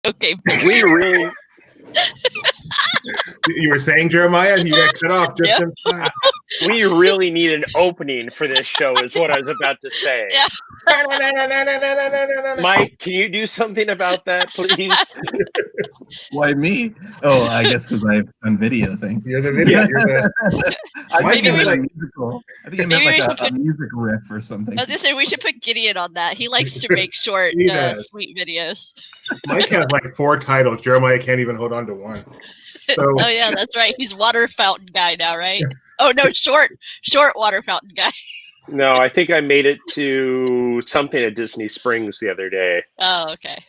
Okay. We really. You were saying, Jeremiah? You got cut off just in time. We really need an opening for this show, is what I was about to say. Yeah. Mike, can you do something about that, please? Why me? Oh, I guess because I'm on video. Thanks. You're the video. I Maybe think we it meant should- a musical. I think it meant maybe like we a music riff or something. I was gonna say we should put Gideon on that. He likes to make short, He does. sweet videos. Mike has like 4 titles. Jeremiah can't even hold on to one. So, Oh yeah, that's right. He's water fountain guy now, right? Oh no, short water fountain guy. No, I think I made it to something at Disney Springs the other day. Oh, okay.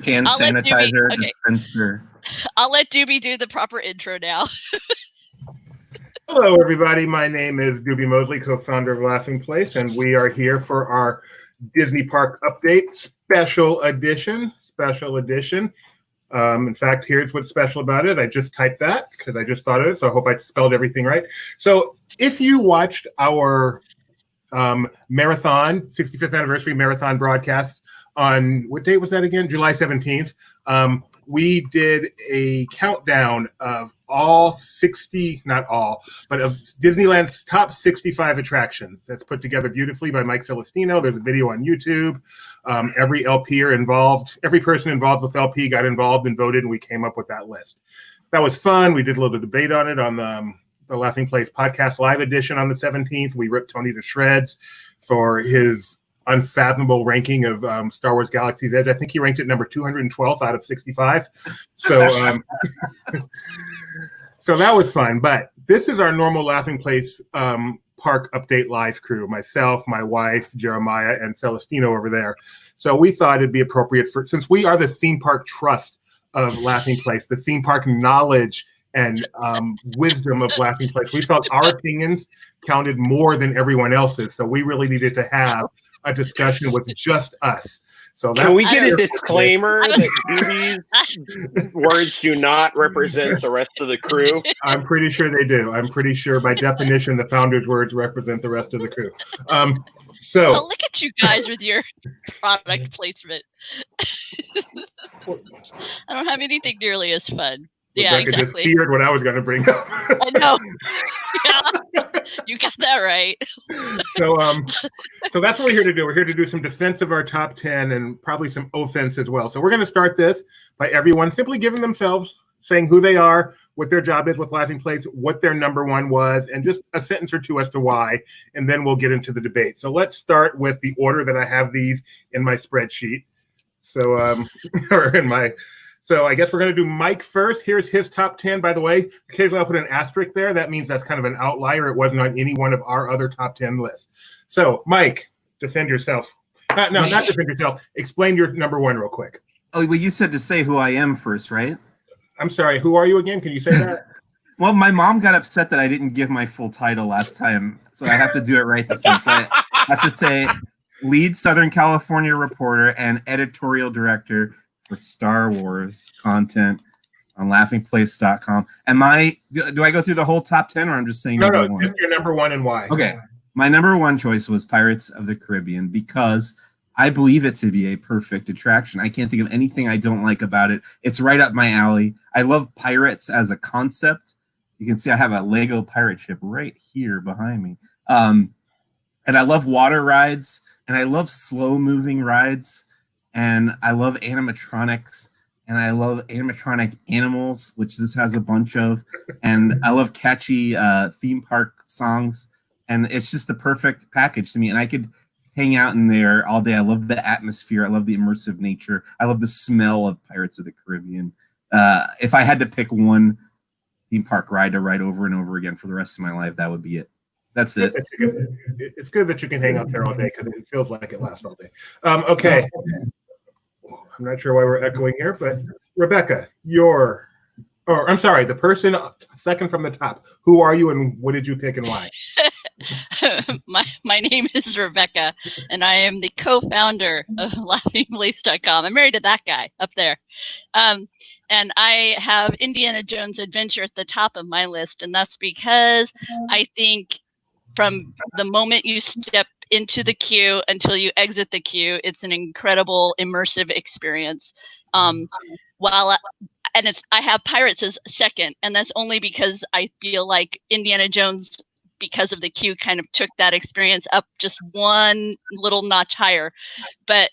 Hand I'll let sanitizer Doobie- okay. dispenser. I'll let Doobie do the proper intro now. hello, everybody. My name is Doobie Mosley, co-founder of LaughingPlace, and we are here for our Disney Park Update Special Edition. In fact, here's what's special about it. I just typed that because I just thought of it, so I hope I spelled everything right. So if you watched our marathon, 65th anniversary marathon broadcast on, what date was that again? July 17th. We did a countdown of all 60, not all, but of Disneyland's top 65 attractions. That's put together beautifully by Mike Celestino. There's a video on YouTube. Every LPer involved, every person involved with LP got involved and voted, and we came up with that list. That was fun. We did a little debate on it on the LaughingPlace podcast live edition on the 17th. We ripped Tony to shreds for his unfathomable ranking of Star Wars Galaxy's Edge. I think he ranked it number 212th out of 65. So, so that was fun. But this is our normal LaughingPlace Park Update Live crew. Myself, my wife, Jeremiah, and Celestino over there. So we thought it'd be appropriate for, since we are the theme park trust of LaughingPlace, the theme park knowledge and wisdom of LaughingPlace, we felt our opinions counted more than everyone else's. So we really needed to have a discussion with just us. So Can we get a disclaimer that Doobie's words do not represent the rest of the crew? I'm pretty sure they do. I'm pretty sure by definition, the founder's words represent the rest of the crew. So Oh, look at you guys with your product placement. I don't have anything nearly as fun. Yeah, Rebekah exactly. just feared what I was going to bring up. I know. Yeah, you got that right. So that's what we're here to do. We're here to do some defense of our top 10 and probably some offense as well. So we're going to start this by everyone simply giving themselves, saying who they are, what their job is with LaughingPlace, what their number one was, and just a sentence or two as to why, and then we'll get into the debate. So let's start with the order that I have these in my spreadsheet. So, So I guess we're going to do Mike first. Here's his top 10. By the way, occasionally I'll put an asterisk there. That means that's kind of an outlier. It wasn't on any one of our other top 10 lists. So, Mike, defend yourself. No, not defend yourself. Explain your number one real quick. Oh, well, you said to say who I am first, right? I'm sorry. Who are you again? Can you say that? Well, my mom got upset that I didn't give my full title last time, so I have to do it right this time. So I have to say lead Southern California reporter and editorial director for Star Wars content on LaughingPlace.com. Do I go through the whole top 10 or I'm just saying number one? Just your number one and why. Okay. My number one choice was Pirates of the Caribbean because I believe it to be a perfect attraction. I can't think of anything I don't like about it. It's right up my alley. I love pirates as a concept. You can see I have a Lego pirate ship right here behind me. And I love water rides and I love slow moving rides. And I love animatronics, and I love animatronic animals, which this has a bunch of. And I love catchy theme park songs, and it's just the perfect package to me. And I could hang out in there all day. I love the atmosphere. I love the immersive nature. I love the smell of Pirates of the Caribbean. If I had to pick one theme park ride to ride over and over again for the rest of my life, that would be it. That's it. It's good that you can hang out there all day because it feels like it lasts all day. Okay. I'm not sure why we're echoing here, but Rebekah, the person second from the top. Who are you and what did you pick and why? My name is Rebekah, and I am the co-founder of LaughingPlace.com. I'm married to that guy up there. And I have Indiana Jones Adventure at the top of my list, and that's because I think from the moment you step into the queue until you exit the queue, it's an incredible immersive experience. I have Pirates as second, and that's only because I feel like Indiana Jones, because of the queue, kind of took that experience up just one little notch higher. But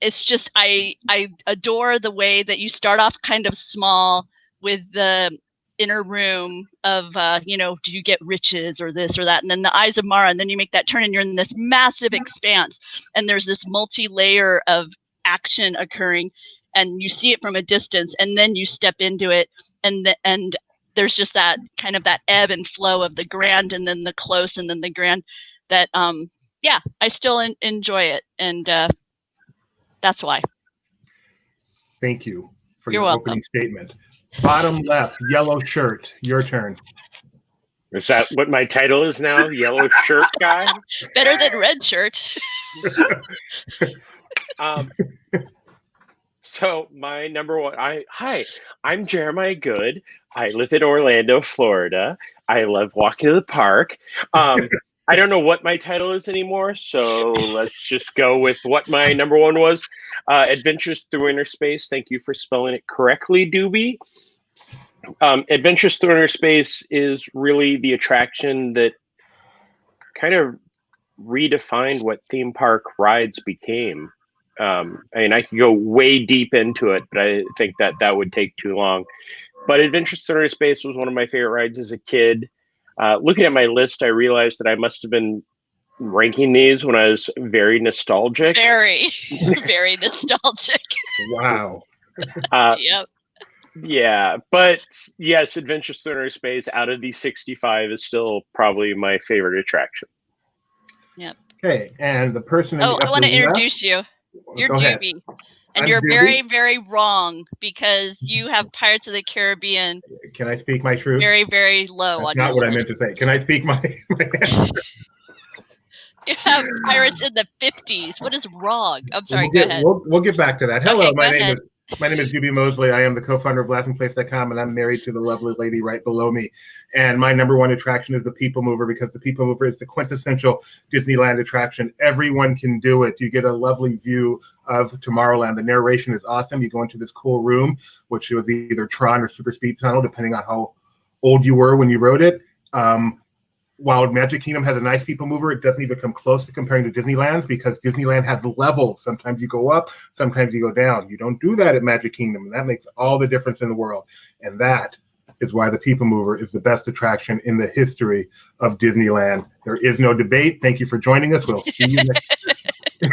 it's just I adore the way that you start off kind of small with the inner room of do you get riches or this or that, and then the Eyes of Mara, and then you make that turn and you're in this massive expanse, and there's this multi-layer of action occurring, and you see it from a distance, and then you step into it, and there's just that kind of that ebb and flow of the grand and then the close and then the grand that I still enjoy it, and that's why. Thank you for You're your welcome. opening statement. Bottom left, yellow shirt, your turn. Is that what my title is now? Yellow shirt guy? Better than red shirt. So my number one, I'm Jeremiah Good. I live in Orlando, Florida. I love walking to the park. I don't know what my title is anymore, so let's just go with what my number one was. Adventures Through Inner Space. Thank you for spelling it correctly, Doobie. Adventures Through Inner Space is really the attraction that kind of redefined what theme park rides became. I mean, I could go way deep into it, but I think that would take too long. But Adventures Through Inner Space was one of my favorite rides as a kid. Looking at my list, I realized that I must have been ranking these when I was very nostalgic. Very, very nostalgic. Wow. Yep. Yeah, but yes, Adventures Through Inner Space out of the 65 is still probably my favorite attraction. Yep. Okay, and the person. I want to introduce you. You're Doobie. And you're Doobie. very, very wrong because you have Pirates of the Caribbean. Can I speak my truth? Very, very low. That's on not your what I list. meant to say. Can I speak my answer? You have Pirates in the 50s. What is wrong? I'm sorry. Go ahead. We'll get back to that. Hello, Okay, my name is Doobie Mosley. I am the co-founder of LaughingPlace.com, and I'm married to the lovely lady right below me. And my number one attraction is the People Mover, because the People Mover is the quintessential Disneyland attraction. Everyone can do it. You get a lovely view of Tomorrowland. The narration is awesome. You go into this cool room, which was either Tron or Super Speed Tunnel, depending on how old you were when you wrote it. While Magic Kingdom has a nice People Mover, it doesn't even come close to comparing to Disneyland's, because Disneyland has levels. Sometimes you go up, sometimes you go down. You don't do that at Magic Kingdom, and that makes all the difference in the world. And that is why the People Mover is the best attraction in the history of Disneyland. There is no debate. Thank you for joining us. We'll see you next year.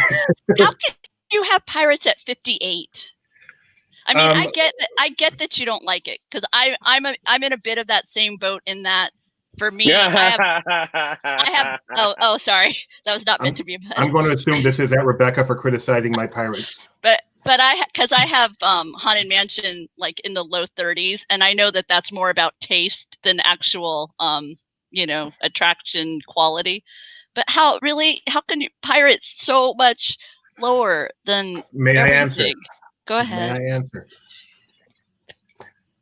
How can you have Pirates at 58? I mean, I get that you don't like it, because I'm in a bit of that same boat in that. For me, I have. Oh, sorry, that was not meant to be. I'm going to assume this is at Rebekah for criticizing my Pirates. But because I have Haunted Mansion like in the low 30s, and I know that that's more about taste than actual attraction quality. But how can you Pirates so much lower than? May I answer? Go ahead. May I answer?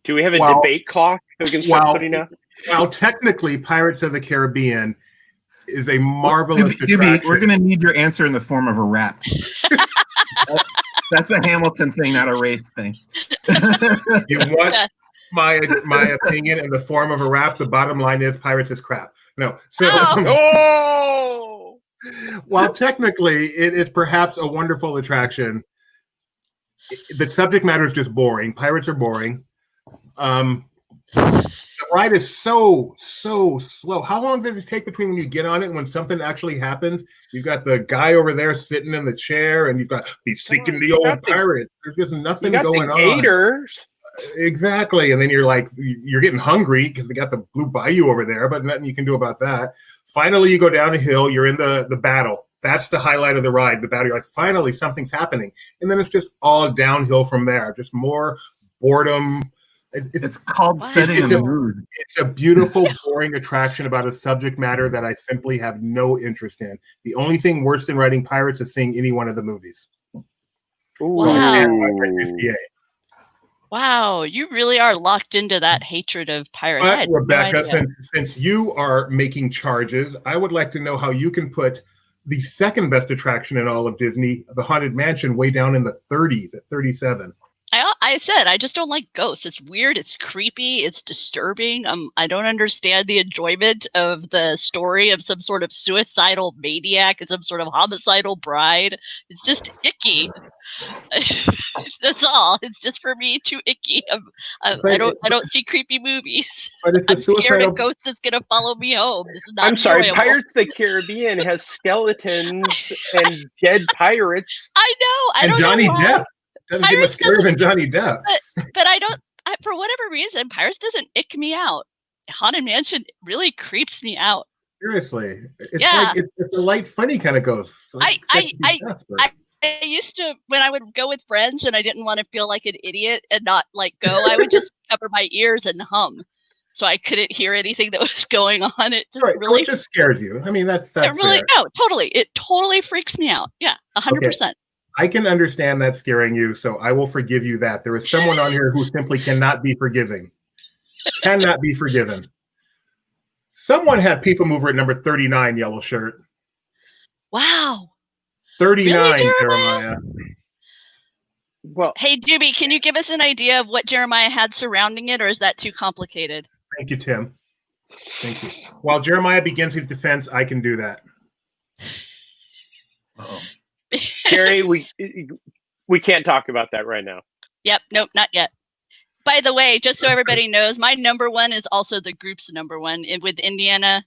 Do we have a debate clock that we can start putting up? Well, technically, Pirates of the Caribbean is a marvelous attraction. We're going to need your answer in the form of a rap. That's a Hamilton thing, not a race thing. You want my opinion in the form of a rap? The bottom line is Pirates is crap. No. So, while technically it is perhaps a wonderful attraction, the subject matter is just boring. Pirates are boring. The ride is so slow. How long does it take between when you get on it and when something actually happens? You've got the guy over there sitting in the chair, and you've got he's seeking the old pirate. There's just nothing going on. Gators. Exactly, and then you're getting hungry because they got the Blue Bayou over there, but nothing you can do about that. Finally, you go down a hill. You're in the battle. That's the highlight of the ride. The battle. You're like, finally, something's happening, and then it's just all downhill from there. Just more boredom. It's called setting the mood. It's a beautiful, boring attraction about a subject matter that I simply have no interest in. The only thing worse than writing Pirates is seeing any one of the movies. Wow, you really are locked into that hatred of Pirates. But Rebekah, since you are making charges, I would like to know how you can put the second best attraction in all of Disney, the Haunted Mansion, way down in the 30s at 37. I I said I just don't like ghosts. It's weird. It's creepy. It's disturbing. I don't understand the enjoyment of the story of some sort of suicidal maniac and some sort of homicidal bride. It's just icky. That's all. It's just for me too icky. I don't see creepy movies. But it's I'm scared a ghost is gonna follow me home. This is not. I'm sorry. enjoyable. Pirates of the Caribbean has skeletons and dead pirates. I know. I And don't Johnny know why. Depp doesn't give a Pirates scare than Johnny Depp. But I don't. For whatever reason, Pirates doesn't ick me out. Haunted Mansion really creeps me out. Seriously, it's Yeah. like it's a light, funny kind of ghost. Like I used to, when I would go with friends and I didn't want to feel like an idiot and not like go, I would just cover my ears and hum, so I couldn't hear anything that was going on. It just really it just scares you. I mean, that's it really fair. no, totally. It totally freaks me out. Yeah, 100%. I can understand that scaring you, so I will forgive you that. There is someone on here who simply cannot be forgiving. Cannot be forgiven. Someone had People Mover at number 39, yellow shirt. Wow. 39, Really, Jeremiah. Well, Hey, Doobie, can you give us an idea of what Jeremiah had surrounding it, or is that too complicated? Thank you, Tim. Thank you. While Jeremiah begins his defense, I can do that. Uh-oh. Gary, we can't talk about that right now. Yep. Nope. Not yet. By the way, just so everybody knows, my number one is also the group's number one with Indiana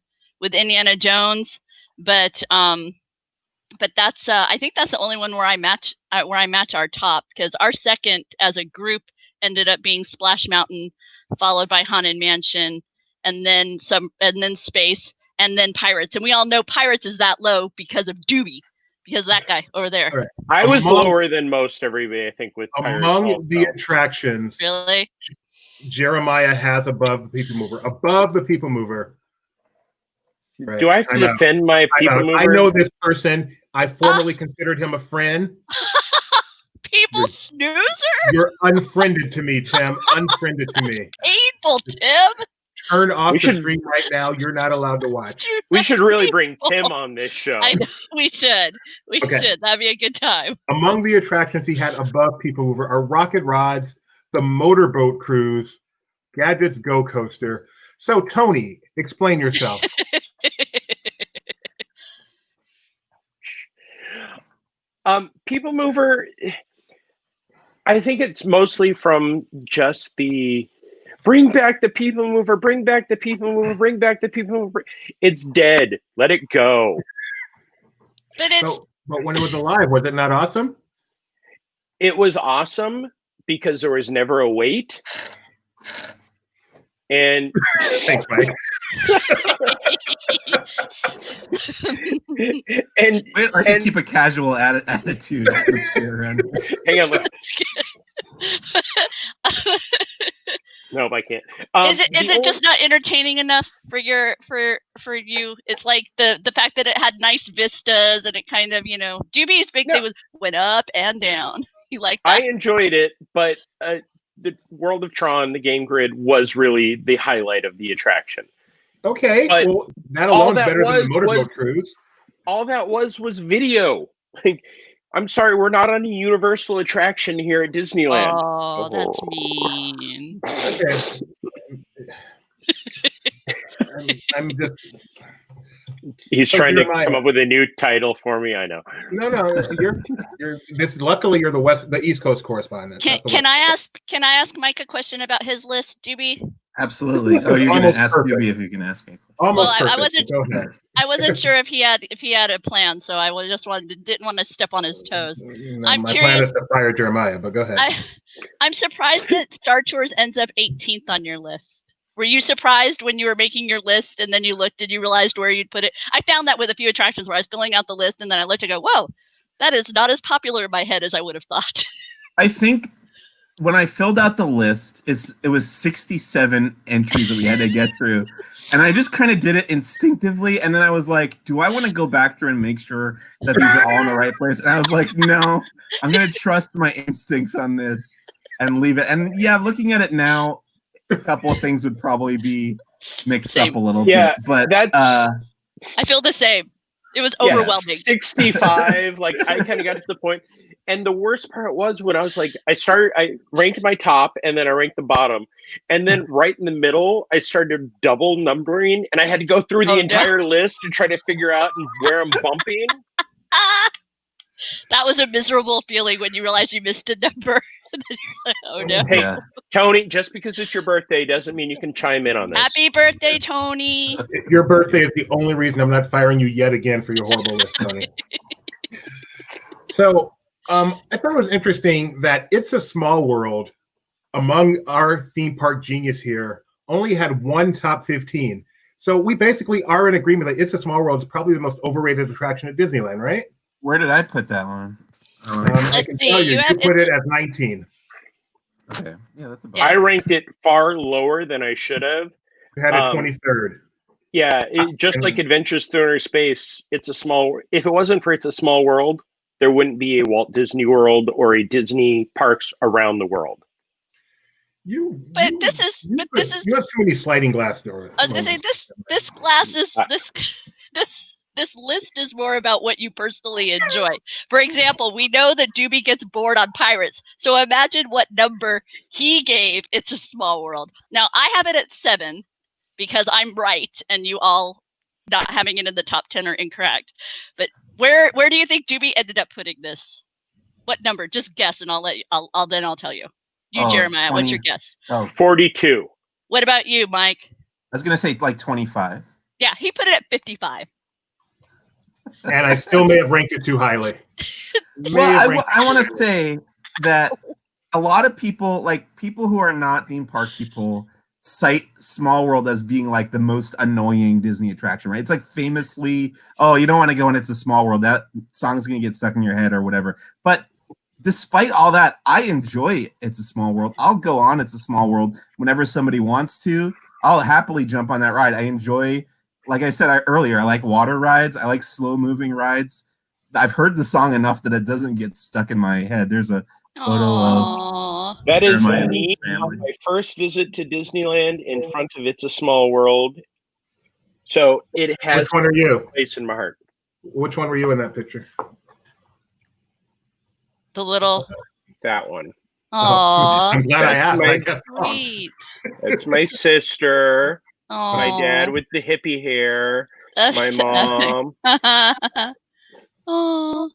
Jones. But that's I think that's the only one where I match our top, because our second as a group ended up being Splash Mountain, followed by Haunted Mansion, and then Space, and then Pirates. And we all know Pirates is that low because of Doobie, because of that guy over there. Right. I was lower than most everybody, I think, with Pirates among also. the attractions. Really? Jeremiah has above the People Mover. Above the People Mover. Right. Do I have to defend my People Mover? I know this person. I formerly considered him a friend. People snoozer? You're unfriended to me, Tim. Unfriended to me. Painful, Tim. Turn off the stream right now. You're not allowed to watch. We should really bring Tim on this show. I know, we should. We should. That'd be a good time. Among the attractions he had above People Mover are rocket rods, the motorboat cruise, Gadget's Go Coaster. So, Tony, explain yourself. People Mover, I think it's mostly from just the bring back the People Mover, bring back the People Mover, bring back the People Mover. It's dead. Let it go. But when it was alive, was it not awesome? It was awesome because there was never a wait. And thanks, Mike. and I can keep a casual attitude atmosphere around here. Hang on. No, I can't. Is it just not entertaining enough for you? It's like the fact that it had nice vistas and it kind of, Doobie's big thing went up and down. You like that? I enjoyed it, but the World of Tron, the game grid, was really the highlight of the attraction. Okay, but well, that alone is better than the motorboat cruise. All that was video. Like, I'm sorry, we're not on a Universal attraction here at Disneyland. Oh, that's mean. Okay. I'm just. He's trying to come up with a new title for me. I know. No, you're this. Luckily, you're the East Coast correspondent. Can I ask Mike a question about his list, Doobie? Absolutely. Oh, you're going to ask Doobie if you can ask me. Almost well, perfect. I wasn't sure if he had a plan, so I didn't want to step on his toes. No, I'm my curious. plan is to fire Jeremiah, but go ahead. I'm surprised that Star Tours ends up 18th on your list. Were you surprised when you were making your list and then you looked and you realized where you'd put it? I found that with a few attractions where I was filling out the list and then I looked and go, whoa, that is not as popular in my head as I would have thought. I think when I filled out the list, it was 67 entries that we had to get through. And I just kind of did it instinctively. And then I was like, do I want to go back through and make sure that these are all in the right place? And I was like, no, I'm going to trust my instincts on this and leave it. And yeah, looking at it now, a couple of things would probably be mixed up a little bit. But I feel the same. It was Yes. overwhelming. 65. Like I kind of got to the point. And the worst part was when I was like, I ranked my top and then I ranked the bottom. And then right in the middle, I started double numbering and I had to go through the entire list to try to figure out where I'm bumping. That was a miserable feeling when you realized you missed a number. And then you're like, oh no. Hey, Yeah. Tony, just because it's your birthday doesn't mean you can chime in on this. Happy birthday, Tony. Your birthday is the only reason I'm not firing you yet again for your horrible list, Tony. So I thought it was interesting that It's a Small World, among our theme park genius here, only had one top 15. So we basically are in agreement that It's a Small World is probably the most overrated attraction at Disneyland, right? Where did I put that one? I can tell you put it at 19. Okay. Yeah, that's about. I ranked it far lower than I should have. You had it 23rd. Yeah, just like Adventures Through Inner Space, It's a Small. If it wasn't for It's a Small World, there wouldn't be a Walt Disney World or a Disney parks around the world. You have too many sliding glass doors. I was gonna say this glass is this list is more about what you personally enjoy. For example, we know that Doobie gets bored on Pirates, so imagine what number he gave It's a Small World. Now I have it at 7 because I'm right, and you all not having it in the top 10 are incorrect. But where do you think Doobie ended up putting this? What number? Just guess, and I'll tell you. You, Jeremiah, 20, what's your guess? 42. What about you, Mike? I was gonna say like 25. Yeah, he put it at 55. And I still may have ranked it too highly. Well, I want to say that a lot of people, like people who are not theme park people, cite Small World as being like the most annoying Disney attraction, right? It's like famously, oh, you don't want to go and It's a Small World. That song's going to get stuck in your head or whatever. But despite all that, I enjoy It's a Small World. I'll go on It's a Small World whenever somebody wants to. I'll happily jump on that ride. I enjoy, like I said earlier, I like water rides. I like slow-moving rides. I've heard the song enough that it doesn't get stuck in my head. There's a photo of that is Jeremiah me and his on family. my first visit to Disneyland in front of It's a Small World. So it has Which one are you? a place in my heart. Which one were you in that picture? The little. That one. Aww. I'm glad I asked. my- I guess wrong. Sweet. That's my sister. Aww. My dad with the hippie hair. My mom. Aww.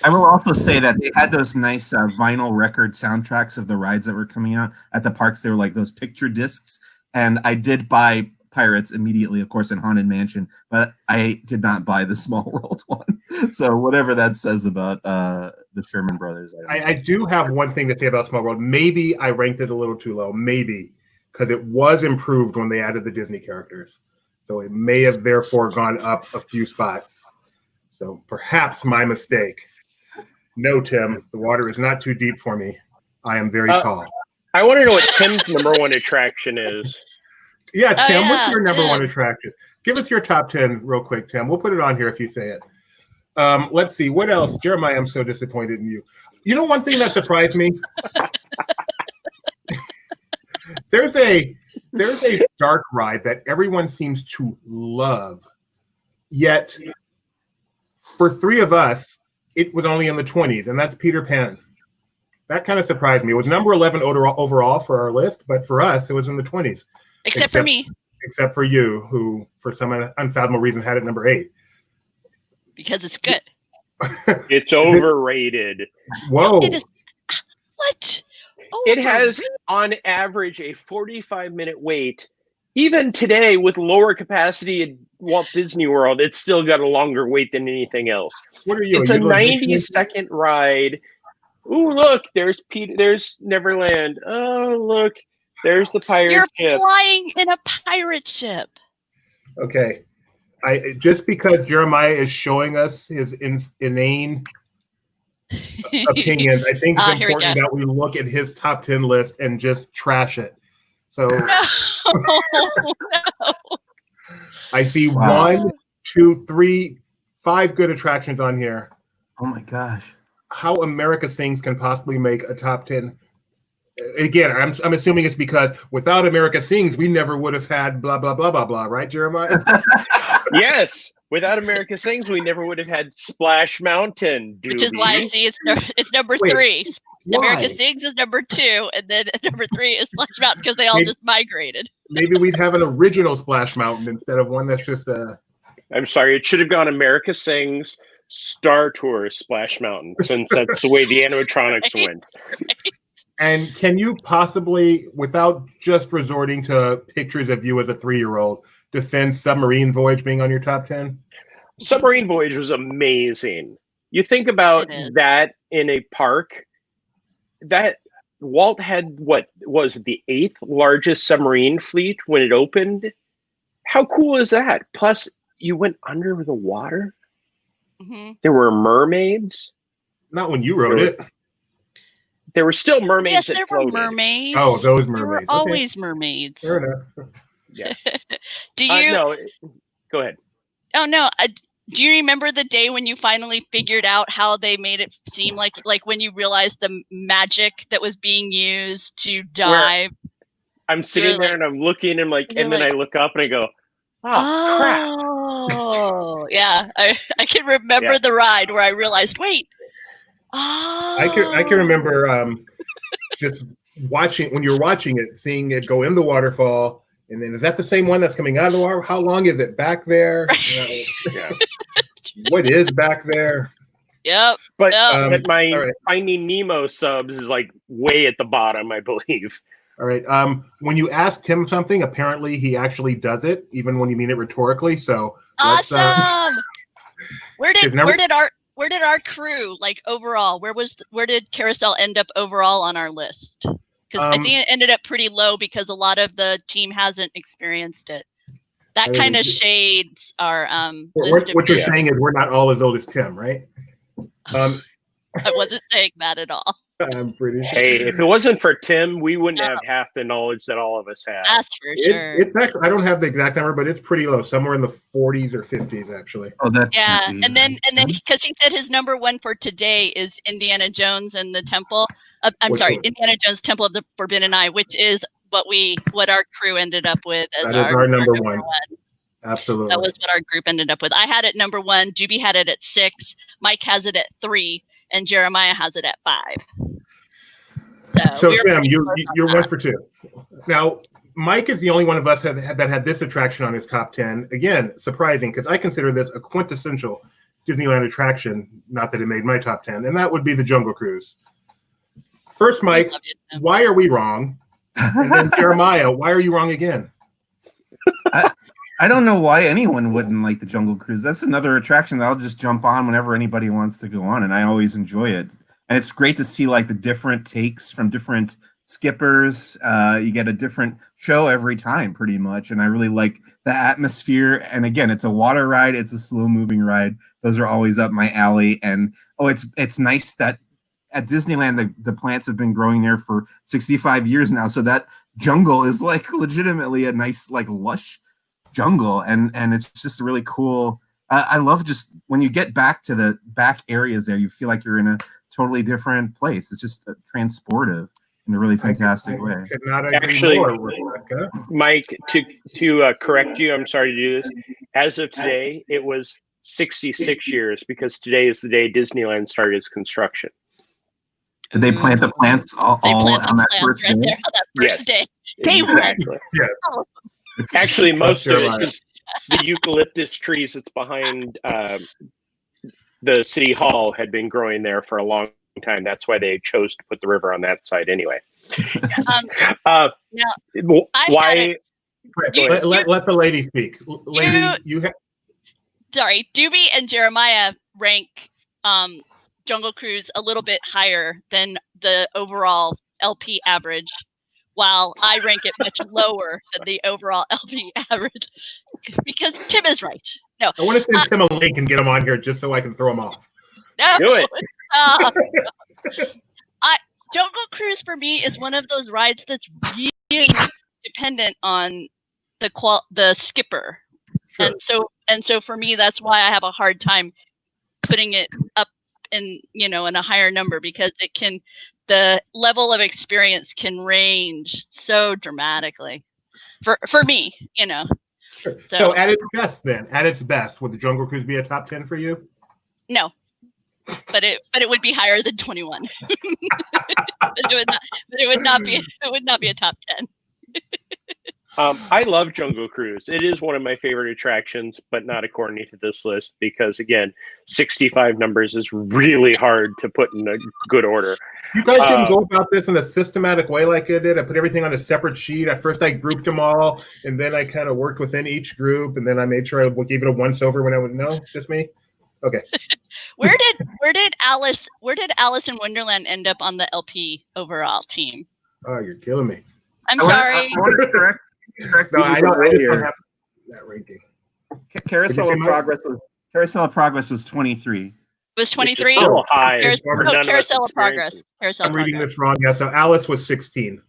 I will also say that they had those nice vinyl record soundtracks of the rides that were coming out at the parks. They were like those picture discs. And I did buy Pirates immediately, of course, in Haunted Mansion, but I did not buy the Small World one. So whatever that says about the Sherman Brothers. I do have one thing to say about Small World. Maybe I ranked it a little too low. Maybe. Because it was improved when they added the Disney characters. So it may have therefore gone up a few spots. So perhaps my mistake. No, Tim, the water is not too deep for me. I am very tall. I want to know what Tim's number one attraction is. Yeah, Tim, yeah, what's your number Tim. one attraction? Give us your top 10 real quick, Tim. We'll put it on here if you say it. Let's see. What else? Jeremiah, I'm so disappointed in you. You know one thing that surprised me? There's a dark ride that everyone seems to love, yet for 3 of us, it was only in the 20s, and that's Peter Pan. That kind of surprised me. It was number 11 overall for our list, but for us, it was in the 20s. Except for me. Except for you, who, for some unfathomable reason, had it number 8. Because it's good. It's overrated. Whoa. It is. What? It has, on average, a 45-minute wait. Even today, with lower capacity at Walt Disney World, it's still got a longer wait than anything else. What are you? It's a 90-second ride. Ooh, look, there's Neverland. Oh, look, there's the pirate You're ship. flying in a pirate ship. Okay. Just because Jeremiah is showing us his inane opinions, I think it's Here we important go. that we look at his top 10 list and just trash it. So No. I see Wow. 1, 2, 3, 5 good attractions on here. Oh my gosh. How America Sings can possibly make a top 10. Again, I'm assuming it's because without America Sings, we never would have had blah, blah, blah, blah, blah. Right, Jeremiah? Yes, Without America Sings, we never would have had Splash Mountain, Doobie. Which is why I see it's number Wait, 3. America why? Sings is number 2, and then number 3 is Splash Mountain because they all Maybe- just migrated. Maybe we'd have an original Splash Mountain instead of one that's just a. I'm sorry, it should have gone America Sings, Star Tours, Splash Mountain, since that's the way the animatronics went. And can you possibly, without just resorting to pictures of you as a 3-year-old, defend Submarine Voyage being on your top 10? Submarine Voyage was amazing. You think about It is. that in a park, that Walt had what was it, the 8th largest submarine fleet when it opened. How cool is that? Plus, you went under the water. Hmm. There were mermaids. Not when you wrote it. There were still mermaids Yes, that there were floated. mermaids. Oh, those There were mermaids. Okay, always mermaids. fair enough. Yeah. Do you? No, go ahead. Oh no. Do you remember the day when you finally figured out how they made it seem like when you realized the magic that was being used to dive? I'm sitting You're there like- and I'm looking and you're then I like, look up and I go, oh, crap. Oh, yeah. I can remember Yeah. the ride where I realized, wait. Oh. I can remember just watching, when you're watching it, seeing it go in the waterfall, and then is that the same one that's coming out of the water? How long is it back there? Yeah. What is back there? Yep. But, Yeah. but my all right. Finding Nemo subs is like way at the bottom, I believe. All right. When you ask him something, apparently he actually does it, even when you mean it rhetorically. So let's, Awesome. Where his did number- where did our crew, like, overall? Where did Carousel end up overall on our list? Because I think it ended up pretty low because a lot of the team hasn't experienced it. That I kind mean, of shades our list of what you're Yeah. saying is we're not all as old as Tim, right? I wasn't saying that at all. I'm pretty sure. Hey, if it wasn't for Tim, we wouldn't have half the knowledge that all of us have. That's for sure. It's actually, I don't have the exact number, but it's pretty low, somewhere in the 40s or 50s, actually. Oh, that Yeah, can't be and then right. because he said his number 1 for today is Indiana Jones and the Temple. I'm Which sorry, one? Indiana Jones Temple of the Forbidden Eye, which is what our crew ended up with as That is our number one. one. Absolutely. That was what our group ended up with. I had it number 1. Doobie had it at 6. Mike has it at 3, and Jeremiah has it at 5. So we were Tim, pretty you're close on 1 that. for 2. Now, Mike is the only one of us that had this attraction on his top 10. Again, surprising, because I consider this a quintessential Disneyland attraction, not that it made my top 10, and that would be the Jungle Cruise. First, Mike, Love you, Tim. why are we wrong? And then Jeremiah, why are you wrong again? I don't know why anyone wouldn't like the Jungle Cruise. That's another attraction that I'll just jump on whenever anybody wants to go on, and I always enjoy it. And it's great to see like the different takes from different skippers. You get a different show every time, pretty much, and I really like the atmosphere. And again, it's a water ride, it's a slow-moving ride. Those are always up my alley. And it's nice that at Disneyland the plants have been growing there for 65 years now, so that jungle is like legitimately a nice, like, lush jungle, and it's just really cool. I love just when you get back to the back areas there, you feel like you're in a totally different place. It's just transportive in a really fantastic way. I could not agree Actually, more, Rebecca. Mike, to correct you, I'm sorry to do this. As of today, it was 66 years because today is the day Disneyland started its construction. Did they plant the plants all They plant on the that plants first right day? there on that first Yes. day. Day one. Exactly. Yeah. Actually, most of it Jeremiah. is the eucalyptus trees that's behind the city hall had been growing there for a long time. That's why they chose to put the river on that side anyway. Now, Why? had it- You- Let the lady speak. Lady, you have. sorry, Doobie and Jeremiah rank Jungle Cruise a little bit higher than the overall LP average, while I rank it much lower than the overall LP average. Because Tim is right. No, I want to send Tim a link and get him on here just so I can throw him off. no. Do it. Jungle Cruise for me is one of those rides that's really dependent on the skipper. Sure. And so for me, that's why I have a hard time putting it up in a higher number, because the level of experience can range so dramatically for me. Sure. So, So at its best, would the Jungle Cruise be a top 10 for you? no, but it would be higher than 21. it would not be a top 10. I love Jungle Cruise. It is one of my favorite attractions, but not according to this list because, again, 65 numbers is really hard to put in a good order. You guys didn't go about this in a systematic way like I did. I put everything on a separate sheet. At first, I grouped them all, and then I kind of worked within each group, and then I made sure I gave it a once-over when I would know. Just me? Okay. Where did Alice in Wonderland end up on the LP overall team? Oh, you're killing me. I'm sorry. I want to correct No, I just don't have that ranking. Carousel of Progress was 23. It was 23. Still high. Carousel of Progress. I'm reading this wrong. Yeah, so Alice was 16.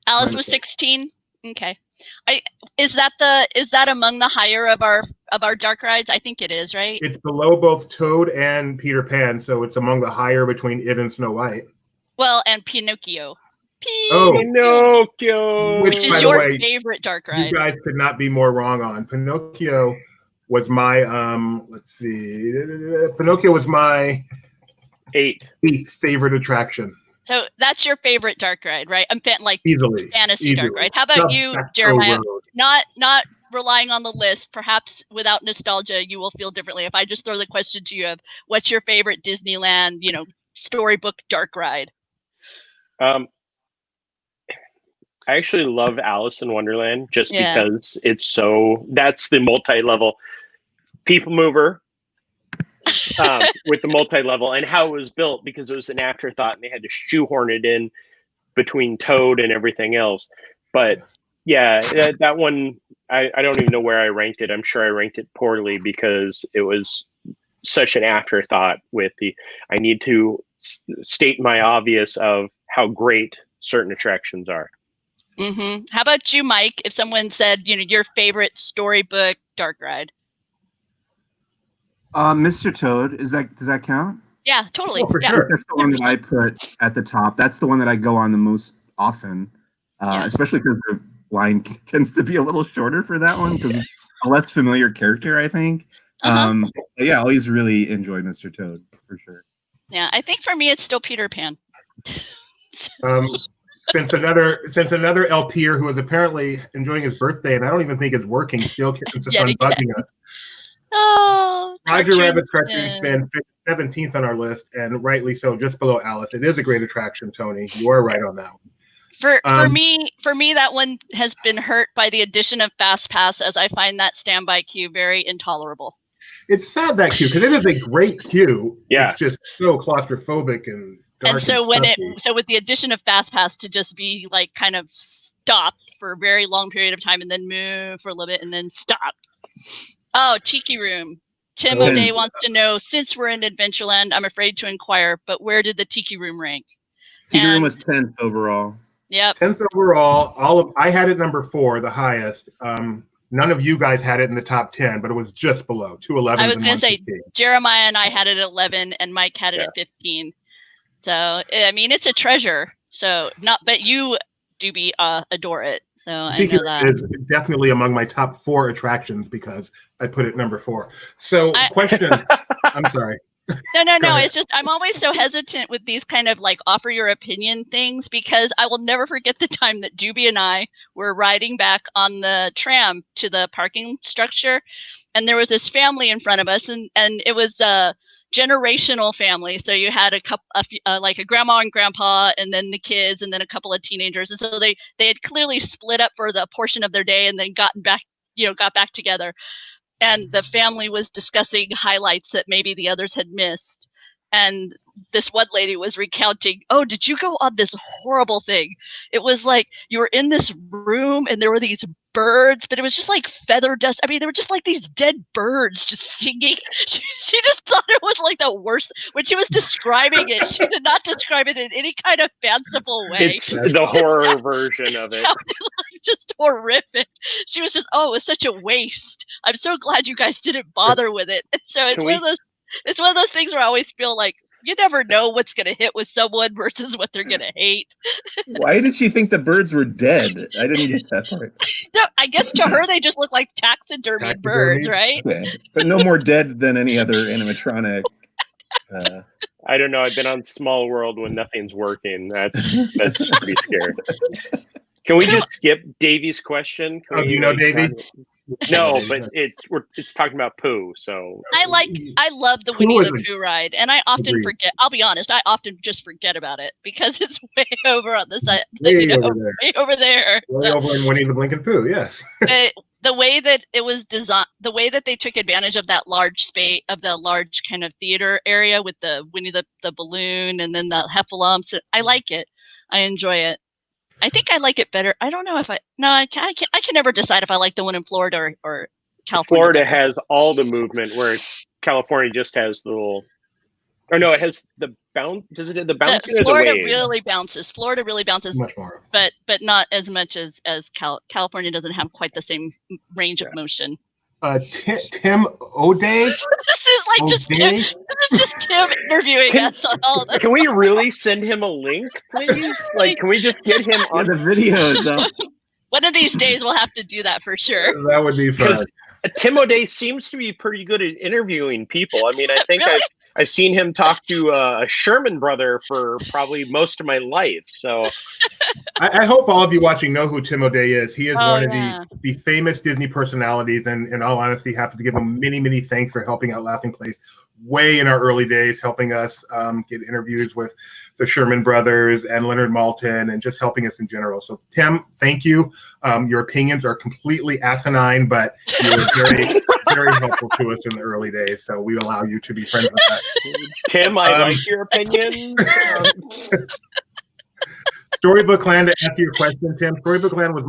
Alice was 16. Okay. Is that among the higher of our dark rides? I think it is, right? It's below both Toad and Peter Pan, so it's among the higher between it and Snow White. Well, and Pinocchio. Pinocchio, which is your favorite dark ride. You guys could not be more wrong on. Pinocchio was my Pinocchio was my eighth favorite attraction. So that's your favorite dark ride, right? I'm like easily fantasy dark ride. How about you, Jeremiah? Not relying on the list. Perhaps without nostalgia, you will feel differently. If I just throw the question to you of what's your favorite Disneyland, storybook dark ride? I actually love Alice in Wonderland just because that's the multi-level people mover with the multi-level and how it was built because it was an afterthought and they had to shoehorn it in between Toad and everything else. But yeah, that one, I don't even know where I ranked it. I'm sure I ranked it poorly because it was such an afterthought with I need to state my obvious of how great certain attractions are. Mm-hmm. How about you, Mike? If someone said, your favorite storybook dark ride, Mr. Toad, does that count? Yeah, totally. Oh, for sure. That's the one that I put at the top. That's the one that I go on the most often, especially because the line tends to be a little shorter for that one because it's a less familiar character, I think. I always really enjoy Mr. Toad for sure. Yeah, I think for me it's still Peter Pan. Since another LPer who is apparently enjoying his birthday, and I don't even think it's working, still just bugging us. Oh, Roger Rabbit's Cartoon Spin 17th on our list, and rightly so, just below Alice. It is a great attraction, Tony. You are right on that one. For me, that one has been hurt by the addition of Fast Pass, as I find that standby queue very intolerable. It's sad, that queue, because it is a great queue. Yeah. It's just so claustrophobic and dark. And so with the addition of Fast Pass to just be like kind of stopped for a very long period of time and then move for a little bit and then stopped. Oh, Tiki Room. Tim O'Day wants to know, since we're in Adventureland, I'm afraid to inquire, but where did the Tiki Room rank? Tiki Room was 10th overall. Yep. 10th overall. I had it number 4, the highest. None of you guys had it in the top 10, but it was just below 211. I was going to say Jeremiah and I had it at 11, and Mike had it at 15. So I mean, it's a treasure. So but you, Doobie, adore it. So I know that is definitely among my top 4 attractions because I put it number 4. So question. I'm sorry. No. It's just I'm always so hesitant with these kind of like offer your opinion things because I will never forget the time that Doobie and I were riding back on the tram to the parking structure, and there was this family in front of us, and it was a generational family. So you had like a grandma and grandpa, and then the kids, and then a couple of teenagers, and so they had clearly split up for the portion of their day, and then got back together. And the family was discussing highlights that maybe the others had missed. And this one lady was recounting, oh, did you go on this horrible thing? It was like you were in this room and there were these birds, but it was just like feather dust. I mean, they were just like these dead birds just singing. She just thought it was like the worst. When she was describing it, she did not describe it in any kind of fanciful way. It's the horror version of it. Sounded like just horrific. She was just, it was such a waste. I'm so glad you guys didn't bother with it. And so it's one of those things where I always feel like You never know what's going to hit with someone versus what they're going to hate. Why did she think the birds were dead? I didn't get that part. No, I guess to her they just look like taxidermy birds, right? Okay. But no more dead than any other animatronic. I don't know. I've been on Small World when nothing's working. That's pretty scary. Can we just skip Davy's question? Do you know Davy? No, but it's talking about poo. So I love the Winnie the Pooh ride, and I often forget. I'll be honest, I often just forget about it because it's way over on the side. Way over there. Way over in Winnie the Blinking Pooh. Yes. The way that it was designed, the way that they took advantage of that large space, of the large kind of theater area with the Winnie the balloon and then the heffalumps. I like it. I enjoy it. I think I like it better. I don't know if I can never decide if I like the one in Florida or California. Florida has all the movement, whereas California just has the little. Or no, it has the bounce. Does it have the bounce? Florida really bounces. Florida really bounces, much more. but not as much as California doesn't have quite the same range of motion. Tim O'Day. This is just Tim interviewing us on all this. Can we really send him a link, please? Like, can we just get him on the videos? One of these days we'll have to do that for sure. That would be fun. Tim O'Day seems to be pretty good at interviewing people. I mean, I think Really? I've seen him talk to a Sherman brother for probably most of my life. So I hope all of you watching know who Tim O'Day is. He is one of the famous Disney personalities, and in all honesty, have to give him many, many thanks for helping out LaughingPlace way in our early days, helping us get interviews with the Sherman brothers and Leonard Maltin, and just helping us in general. So, Tim, thank you. Your opinions are completely asinine, but you were very, very helpful to us in the early days. So we allow you to be friends with us. Tim, I like your opinion. Storybook Land, to answer your question, Tim, Storybook Land was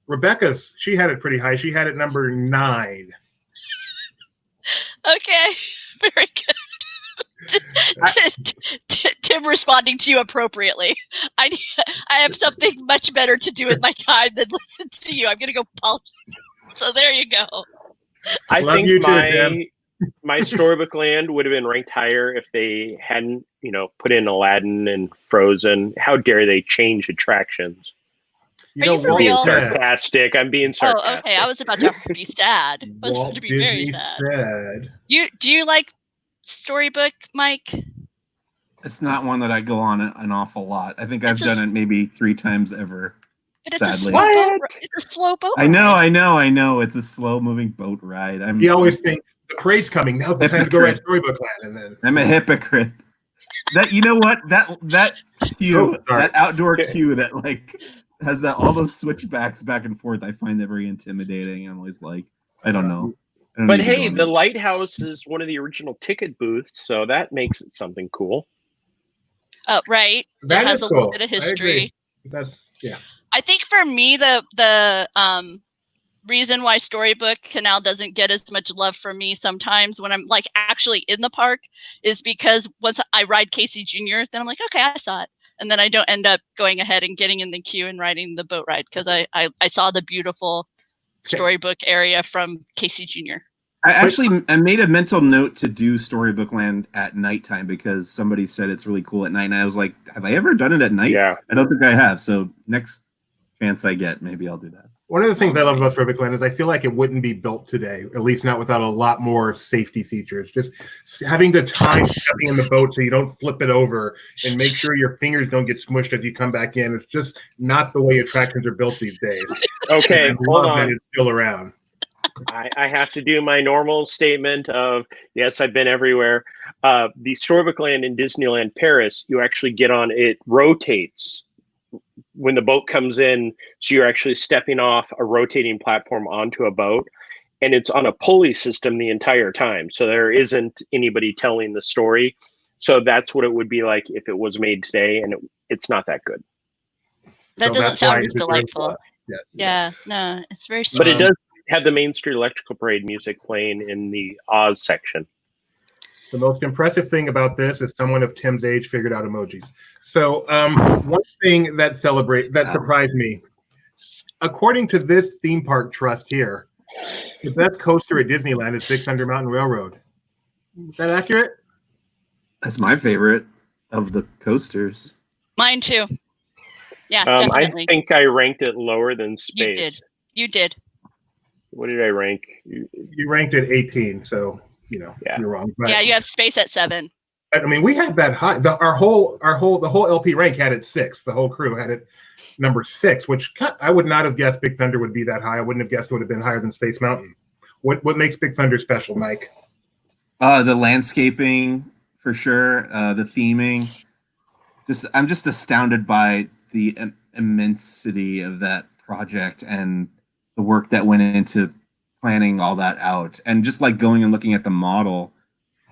Rebekah's. She had it pretty high. She had it number 9. Okay, very good. Tim responding to you appropriately. I have something much better to do with my time than listen to you. I'm gonna go polish. So there you go. I think my Storybook Land would have been ranked higher if they hadn't, put in Aladdin and Frozen. How dare they change attractions? Are you for real? I'm being sarcastic. Oh, okay. I was about to be sad. I was about to be very sad. Do you like Storybook, Mike? It's not one that I go on an awful lot. I think I've done it maybe 3 times ever. But sadly. It's a slow boat ride. I know. It's a slow-moving boat ride. He always thinks the parade's coming. Now's the time to go ride Storybook Land, and then I'm a hypocrite. That that queue, that outdoor queue that has all those switchbacks back and forth. I find that very intimidating. I'm always like, I don't know. But hey, the lighthouse is one of the original ticket booths, so that makes it something cool. Oh, right. That has a little bit of history. I think for me, the reason why Storybook Canal doesn't get as much love from me sometimes when I'm actually in the park is because once I ride Casey Jr., then I'm like, okay, I saw it. And then I don't end up going ahead and getting in the queue and riding the boat ride because I saw the beautiful Storybook area from Casey Jr. I made a mental note to do Storybook Land at nighttime because somebody said it's really cool at night. And I was like, have I ever done it at night? Yeah. I don't think I have. So next chance I get, maybe I'll do that. One of the things I love about Storybook Land is I feel like it wouldn't be built today, at least not without a lot more safety features. Just having the time stepping in the boat so you don't flip it over and make sure your fingers don't get smushed as you come back in. It's just not the way attractions are built these days. Okay, hold on. It's still around. I have to do my normal statement of, yes, I've been everywhere. The Storybook Land in Disneyland Paris, you actually get on, it rotates when the boat comes in, so you're actually stepping off a rotating platform onto a boat, and it's on a pulley system the entire time. So there isn't anybody telling the story. So that's what it would be like if it was made today, and it's not that good. That doesn't sound as delightful. Yeah, no, it's very small. But it does have the Main Street Electrical Parade music playing in the Oz section. The most impressive thing about this is someone of Tim's age figured out emojis. So one thing that surprised me, according to this theme park trust here, the best coaster at Disneyland is Big Thunder Mountain Railroad. Is that accurate? That's my favorite of the coasters. Mine too. Yeah, I definitely. think I ranked it lower than Space. You did. What did I rank? You ranked it 18, so Yeah. you're wrong. But, Yeah, you have Space at 7. I mean, we had that high. The whole LP rank had it 6. The whole crew had it number 6, which I would not have guessed Big Thunder would be that high. I wouldn't have guessed it would have been higher than Space Mountain. What makes Big Thunder special, Mike? The landscaping, for sure. The theming. I'm just astounded by the immensity of that project and the work that went into planning all that out. And just like going and looking at the model,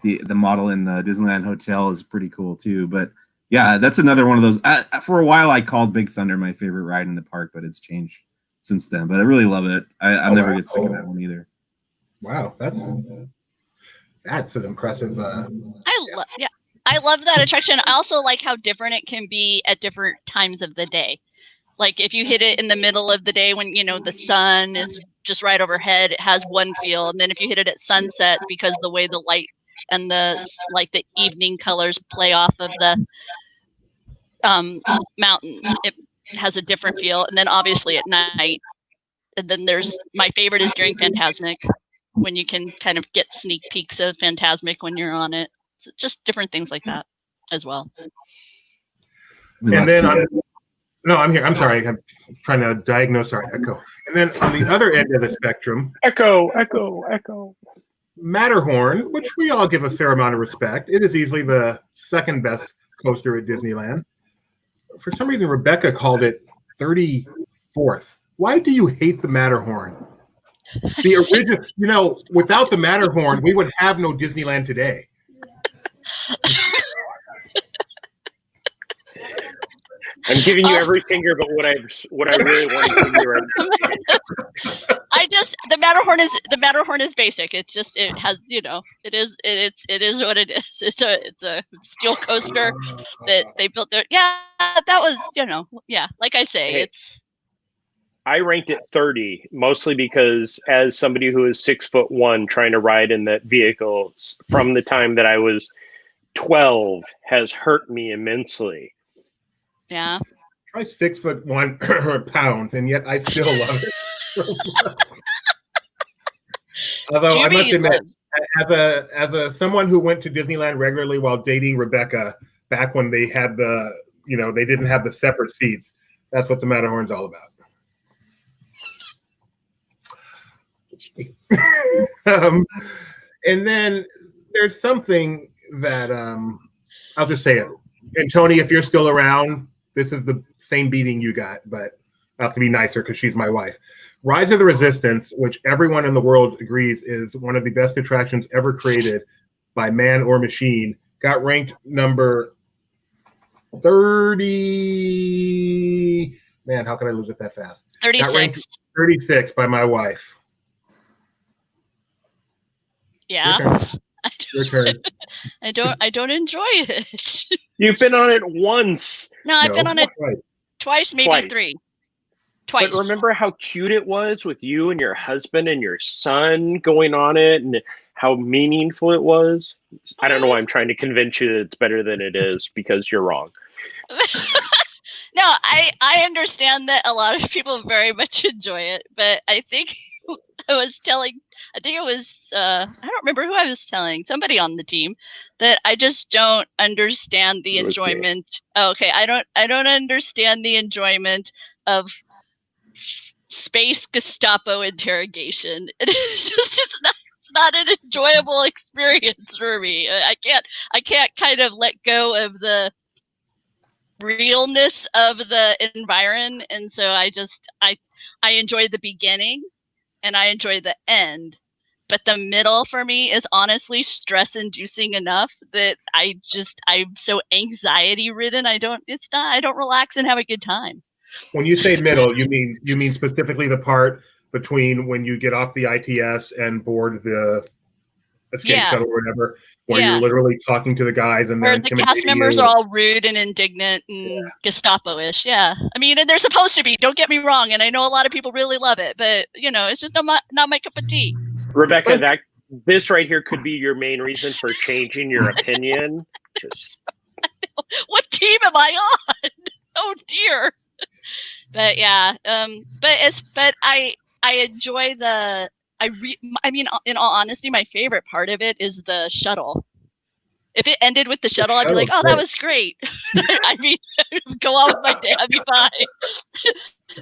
the model in the Disneyland Hotel is pretty cool too. But yeah, that's another one of those. For a while, I called Big Thunder my favorite ride in the park, but it's changed since then. But I really love it. I'll never get sick of that one either. Wow, that's an impressive. I love that attraction. I also like how different it can be at different times of the day. Like if you hit it in the middle of the day when the sun is just right overhead, it has one feel, and then if you hit it at sunset, because the way the light and the evening colors play off of the mountain, it has a different feel. And then obviously at night, and then there's my favorite is during Fantasmic, when you can kind of get sneak peeks of Fantasmic when you're on it. So just different things like that as well. And then I'm here. I'm sorry. I'm trying to diagnose our echo. And then on the other end of the spectrum, Echo. Matterhorn, which we all give a fair amount of respect. It is easily the second best coaster at Disneyland. For some reason, Rebekah called it 34th. Why do you hate the Matterhorn? The original, without the Matterhorn, we would have no Disneyland today. I'm giving you every finger, but what I really want to give you right now. The Matterhorn is basic. It has it is what it is. It's a steel coaster that they built there. Yeah, that was like I say, it's. I ranked it 30, mostly because as somebody who is 6'1" trying to ride in that vehicle from the time that I was 12 has hurt me immensely. Yeah. Try 6'1" pounds, and yet I still love it. Although I must admit, as someone who went to Disneyland regularly while dating Rebekah, back when they had they didn't have the separate seats, that's what the Matterhorn's all about. And then there's something that I'll just say it. And Tony, if you're still around, this is the same beating you got, but I have to be nicer because she's my wife. Rise of the Resistance, which everyone in the world agrees is one of the best attractions ever created by man or machine, got ranked number 30. Man, how can I lose it that fast? 36. Got ranked 36 by my wife. Yeah. Your turn. I don't enjoy it. You've been on it once. No, I've been on it twice, maybe 3. Twice. But remember how cute it was with you and your husband and your son going on it, and how meaningful it was? I don't know why I'm trying to convince you that it's better than it is, because you're wrong. No, I understand that a lot of people very much enjoy it, but I think I don't remember who I was telling, somebody on the team, that I just don't understand the enjoyment. Oh, okay, I don't understand the enjoyment of space Gestapo interrogation. It's not an enjoyable experience for me. I can't kind of let go of the realness of the environment, and so I enjoy the beginning and I enjoy the end, but the middle for me is honestly stress-inducing enough that I'm so anxiety-ridden. I don't relax and have a good time. When you say middle, you mean specifically the part between when you get off the ITS and board the escape shuttle or whatever, where you're literally talking to the guys and where the cast members are all rude and indignant and Gestapo-ish. Yeah, I mean, and they're supposed to be. Don't get me wrong, and I know a lot of people really love it, but it's just not my cup of tea. Rebekah, this right here could be your main reason for changing your opinion obnoxious. What team am I on? Oh dear. But yeah, but I enjoy the I mean, in all honesty, my favorite part of it is the shuttle. If it ended with the shuttle, I'd be like, oh, that was great. I mean, go on with my day. I'd be fine.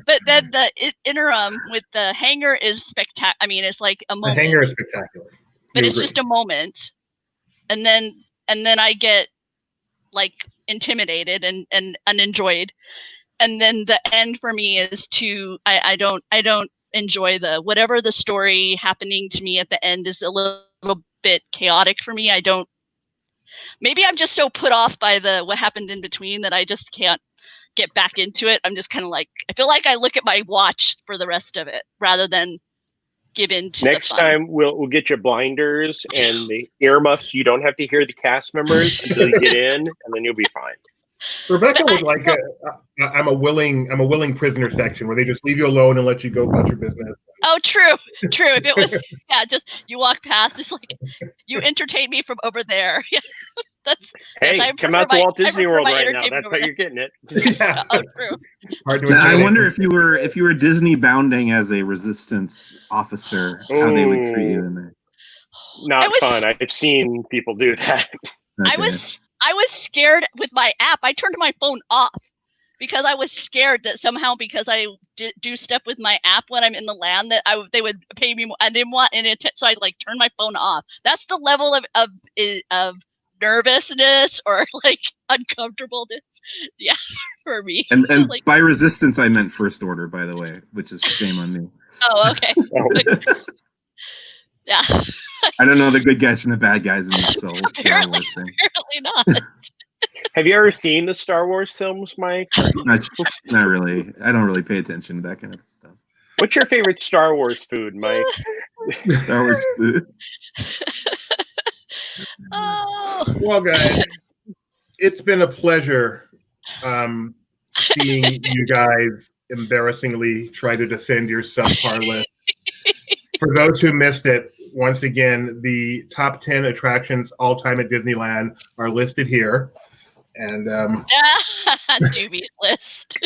But then the interim with the hangar is spectacular. I mean, it's like a moment. The hangar is spectacular. But it's just a moment. And then I get like intimidated and unenjoyed. And then the end for me is I don't enjoy whatever the story happening to me at the end is a little bit chaotic for me. Maybe I'm just so put off by what happened in between that I just can't get back into it. I'm just kind of like, I feel like I look at my watch for the rest of it rather than give in to Next the fun. time we'll get you blinders and the earmuffs. You don't have to hear the cast members until you get in, and then you'll be fine. Rebekah would like I'm a willing prisoner section where they just leave you alone and let you go about your business. Oh, true. If it was, just you walk past, just like you entertain me from over there. Come out to Walt Disney World right now. That's how you're getting it. Yeah. Oh, true. I wonder if you were Disney bounding as a resistance officer, how they would treat you in there. Not fun. I've seen people do that. Okay. I was scared with my app. I turned my phone off because I was scared that somehow, because I do stuff with my app when I'm in the land, that they would pay me more. I didn't want any attention, so I like turned my phone off. That's the level of nervousness or like uncomfortableness, yeah, for me. And like, by resistance, I meant First Order, by the way, which is shame on me. Oh, okay. Yeah. I don't know the good guys from the bad guys in this, so apparently not. Have you ever seen the Star Wars films, Mike? Not really. I don't really pay attention to that kind of stuff. What's your favorite Star Wars food, Mike? Star Wars food. Oh. Well, guys, it's been a pleasure seeing you guys embarrassingly try to defend your subpar list. For those who missed it, once again, the top 10 attractions all time at Disneyland are listed here. And Doobie's list.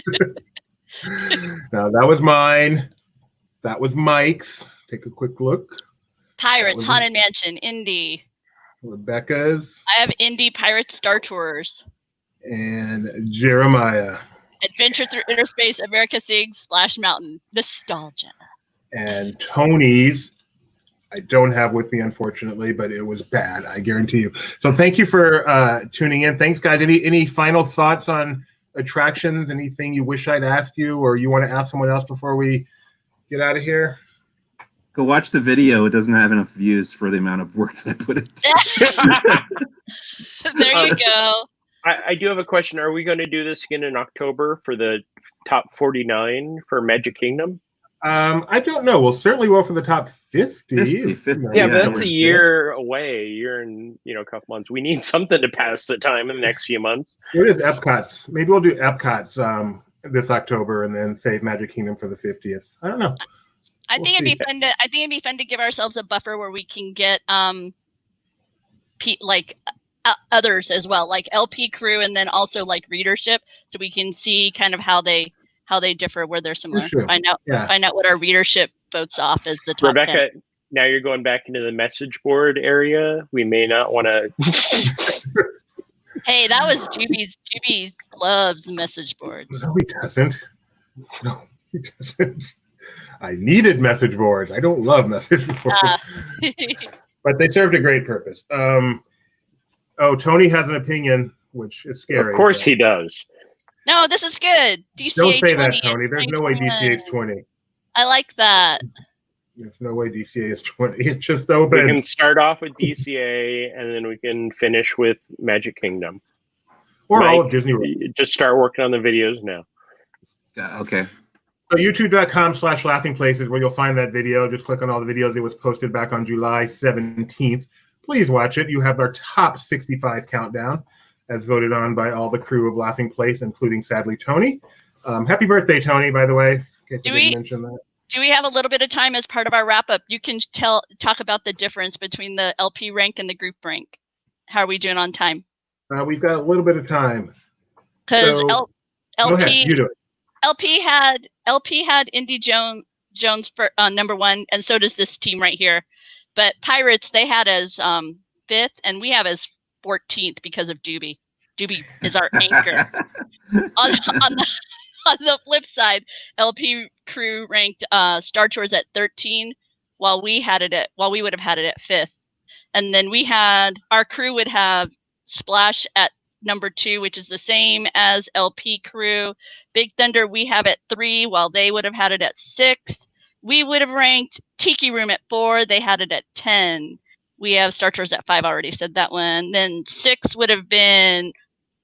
Now, that was mine. That was Mike's. Take a quick look. Pirates, Haunted Mansion, Indy. Rebekah's. I have Indy, Pirates, Star Tours. And Jeremiah. Adventure Through Inner Space, America Sings, Splash Mountain, Nostalgia. And Tony's, I don't have with me, unfortunately, but it was bad, I guarantee you. So thank you for tuning in. Thanks, guys. Any final thoughts on attractions? Anything you wish I'd asked you or you want to ask someone else before we get out of here? Go watch the video. It doesn't have enough views for the amount of work that I put into. There you go. I do have a question. Are we going to do this again in October for the top 49 for Magic Kingdom? I don't know. We'll certainly go for the top 50. 50. Yeah, but that's a year away. Year and a couple months. We need something to pass the time in the next few months. What is Epcot's? Maybe we'll do Epcot's this October and then save Magic Kingdom for the 50th. I don't know. I think it'd be fun to give ourselves a buffer where we can get others as well, like LP crew, and then also like readership, so we can see kind of how they differ, where they're similar. Sure. Find out what our readership votes off as the top Rebekah, 10. Now you're going back into the message board area. We may not want to. Hey, that was Doobie's. Doobie loves message boards. No, he doesn't. No, he doesn't. I needed message boards. I don't love message boards. But they served a great purpose. Tony has an opinion, which is scary. Of course he does. No, this is good. DCA Don't say 20 that, Tony. There's no way DCA is 20. I like that. There's no way DCA is 20. It's just open. We can start off with DCA, and then we can finish with Magic Kingdom. Or Mike, all of Disney World. Just start working on the videos now. Okay. So youtube.com/LaughingPlace is where you'll find that video. Just click on all the videos. It was posted back on July 17th. Please watch it. You have our top 65 countdown as voted on by all the crew of LaughingPlace, including, sadly, Tony. Happy birthday, Tony, by the way. In case I didn't mention that. Do we have a little bit of time as part of our wrap-up? You can talk about the difference between the LP rank and the group rank. How are we doing on time? We've got a little bit of time. Because So, go ahead, LP you do it. LP had Indy Jones for number 1, and so does this team right here. But Pirates, they had as 5th, and we have as 14th because of Doobie. Doobie is our anchor. on the flip side, LP crew ranked Star Tours at 13, while we would have had it at 5th. And then our crew would have Splash at number 2, which is the same as LP crew. Big Thunder, we have at 3, while they would have had it at 6. We would have ranked Tiki Room at 4. They had it at 10. We have Star Tours at 5. I already said that one. Then 6 would have been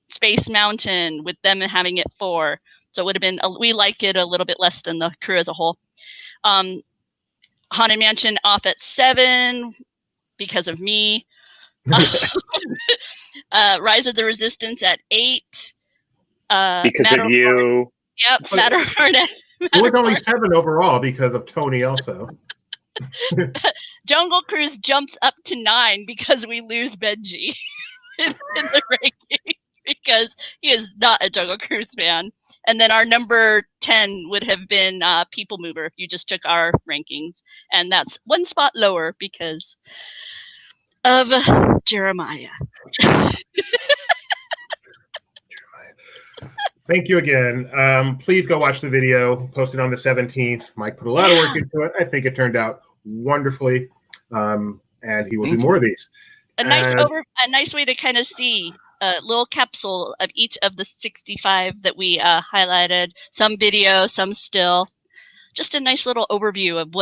Space Mountain, with them having it 4. So it would have been, we like it a little bit less than the crew as a whole. Haunted Mansion off at 7 because of me. Rise of the Resistance at 8. Because of you. Yep, Matterhorn. It was only 7 overall because of Tony also. Jungle Cruise jumps up to 9 because we lose Benji in the ranking, because he is not a Jungle Cruise fan. And then our number 10 would have been People Mover. You just took our rankings, and that's 1 spot lower because of Jeremiah. Thank you again. Please go watch the video posted on the 17th. Mike put a lot of work into it. I think it turned out wonderfully, and he will do more of these. A nice way to kind of see a little capsule of each of the 65 that we highlighted. Some video, some still. Just a nice little overview of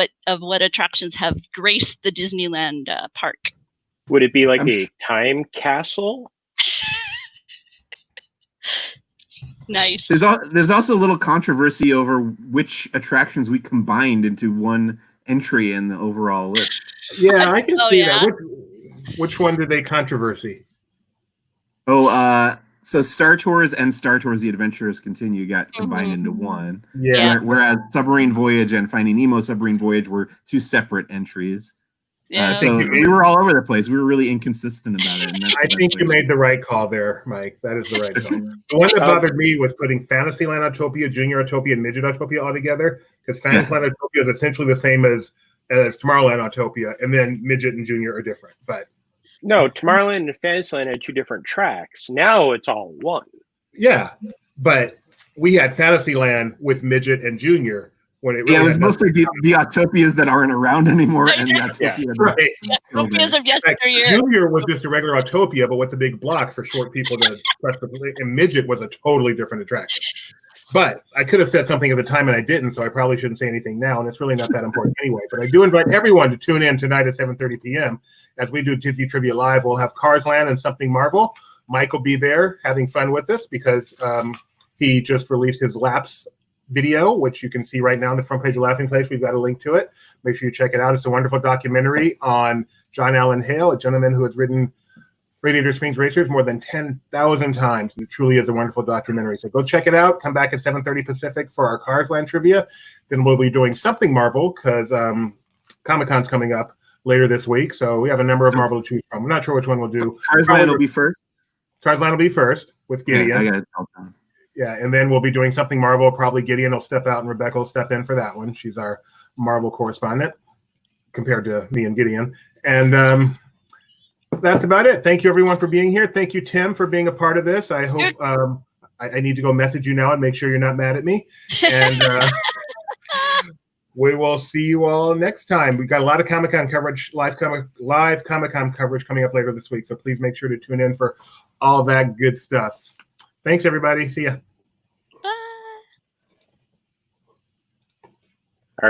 what attractions have graced the Disneyland park. Would it be like a time castle? Nice. There's also a little controversy over which attractions we combined into one entry in the overall list. Yeah, I can see that. Which one did they controversy? So Star Tours and Star Tours The Adventures Continue got combined into one. Yeah. Whereas Submarine Voyage and Finding Nemo Submarine Voyage were 2 separate entries. Yeah. So we were all over the place. We were really inconsistent about it. And I think you made the right call there, Mike. That is the right call. The one that bothered me was putting Fantasyland Autopia, Junior Autopia, and Midget Autopia all together, because Fantasyland Autopia is essentially the same as Tomorrowland Autopia, and then Midget and Junior are different. But no, Tomorrowland and Fantasyland had 2 different tracks. Now it's all one. Yeah, but we had Fantasyland with Midget and Junior. When it was mostly the Autopias that aren't around anymore, and the Autopia Autopias of yesteryear. Junior was just a regular Autopia, but with a big block for short people to press the. And Midget was a totally different attraction. But I could have said something at the time, and I didn't, so I probably shouldn't say anything now, and it's really not that important anyway. But I do invite everyone to tune in tonight at 7:30 p.m. as we do Disney Trivia Live. We'll have Cars Land and Something Marvel. Mike will be there having fun with us because he just released his Laps video, which you can see right now on the front page of LaughingPlace. We've got a link to it. Make sure you check it out. It's a wonderful documentary on John Allen Hale, a gentleman who has ridden Radiator Springs Racers more than 10,000 times. It truly is a wonderful documentary. So go check it out. Come back at 7:30 Pacific for our Cars Land trivia. Then we'll be doing Something Marvel because Comic-Con's coming up later this week. So we have a number of Marvel to choose from. I'm not sure which one we'll do. Cars Land will be first. Cars Land will be first with Gideon. Yeah, I got it all done. Yeah, and then we'll be doing Something Marvel. Probably Gideon will step out and Rebekah will step in for that one. She's our Marvel correspondent compared to me and Gideon. And that's about it. Thank you, everyone, for being here. Thank you, Tim, for being a part of this. I hope I need to go message you now and make sure you're not mad at me. And we will see you all next time. We've got a lot of Comic-Con coverage, live Comic-Con coverage coming up later this week. So please make sure to tune in for all that good stuff. Thanks, everybody. See ya.